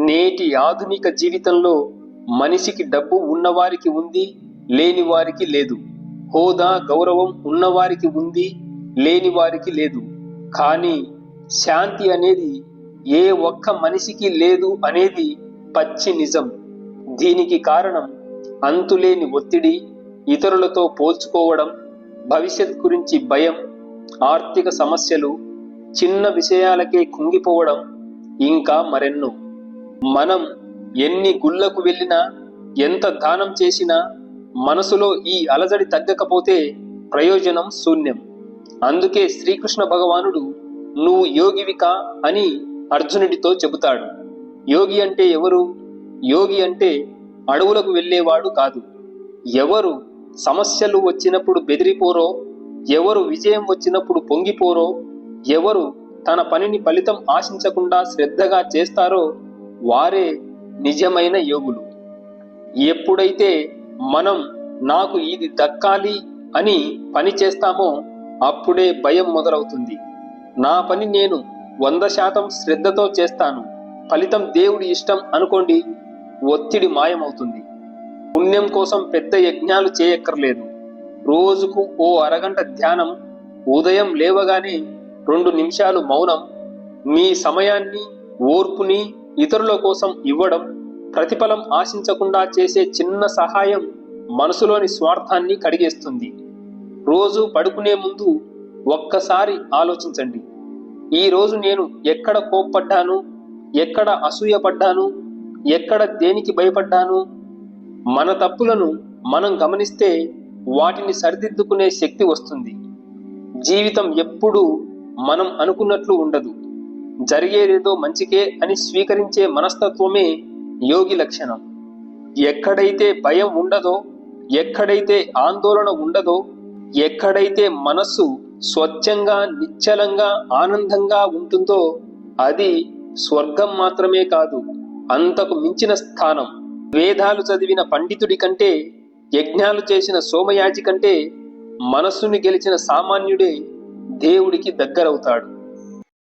నేటి ఆధునిక జీవితంలో మనిషికి డబ్బు ఉన్నవారికి ఉంది, లేని వారికి లేదు. హోదా గౌరవం ఉన్నవారికి ఉంది, లేని వారికి లేదు. కానీ శాంతి అనేది ఏ ఒక్క మనిషికి లేదు అనేది పచ్చి నిజం. దీనికి కారణం అంతులేని ఒత్తిడి, ఇతరులతో పోల్చుకోవడం, భవిష్యత్ గురించి భయం, ఆర్థిక సమస్యలు, చిన్న విషయాలకే కుంగిపోవడం, ఇంకా మరెన్నో. మనం ఎన్ని గుళ్ళకు వెళ్ళినా, ఎంత దానం చేసినా మనసులో ఈ అలజడి తగ్గకపోతే ప్రయోజనం శూన్యం. అందుకే శ్రీకృష్ణ భగవానుడు నువ్వు యోగివికా అని అర్జునుడితో చెబుతాడు. యోగి అంటే ఎవరు? యోగి అంటే అడవులకు వెళ్ళేవాడు కాదు. ఎవరు సమస్యలు వచ్చినప్పుడు బెదిరిపోరో, ఎవరు విజయం వచ్చినప్పుడు పొంగిపోరో, ఎవరు తన పనిని ఫలితం ఆశించకుండా శ్రద్ధగా చేస్తారో వారే నిజమైన యోగులు. ఎప్పుడైతే మనం నాకు ఇది దక్కాలి అని పని చేస్తామో అప్పుడే భయం మొదలవుతుంది. నా పని నేను 100% శ్రద్ధతో చేస్తాను, ఫలితం దేవుడి ఇష్టం అనుకోండి, ఒత్తిడి మాయమవుతుంది. పుణ్యం కోసం పెద్ద యజ్ఞాలు చేయక్కర్లేదు. రోజుకు ఓ అరగంట ధ్యానం, ఉదయం లేవగానే 2 నిమిషాలు మౌనం, మీ సమయాన్ని, ఓర్పుని ఇతరుల కోసం ఇవ్వడం, ప్రతిఫలం ఆశించకుండా చేసే చిన్న సహాయం మనసులోని స్వార్థాన్ని కడిగేస్తుంది. రోజు పడుకునే ముందు ఒక్కసారి ఆలోచించండి, ఈ రోజు నేను ఎక్కడ కోప్పడ్డాను, ఎక్కడ అసూయపడ్డాను, ఎక్కడ దేనికి భయపడ్డాను. మన తప్పులను మనం గమనిస్తే వాటిని సరిదిద్దుకునే శక్తి వస్తుంది. జీవితం ఎప్పుడూ మనం అనుకున్నట్లు ఉండదు. జరిగేదేదో మంచికే అని స్వీకరించే మనస్తత్వమే యోగి లక్షణం. ఎక్కడైతే భయం ఉండదో, ఎక్కడైతే ఆందోళన ఉండదో, ఎక్కడైతే మనస్సు స్వచ్ఛంగా, నిశ్చలంగా, ఆనందంగా ఉంటుందో అది స్వర్గం మాత్రమే కాదు, అంతకు మించిన స్థానం. వేదాలు చదివిన పండితుడి కంటే, యజ్ఞాలు చేసిన సోమయాజి కంటే మనస్సుని గెలిచిన సామాన్యుడే దేవుడికి దగ్గరవుతాడు.